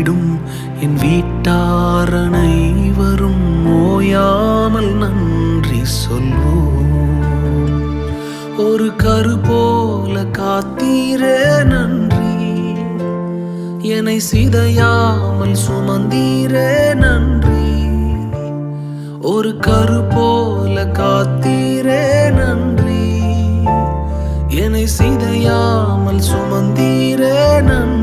காத்திடும் என் வீட்டார் அனைவரும் ஓயாமல் நன்றி சொல்வோம். ஒரு கரு போல காத்தீரே நன்றி, என்னை சிதையாமல் சுமந்தீரே நன்றி. ஒரு கரு போல காத்தீரே நன்றி, என்னை சிதையாமல் சுமந்தீரே நன்றி.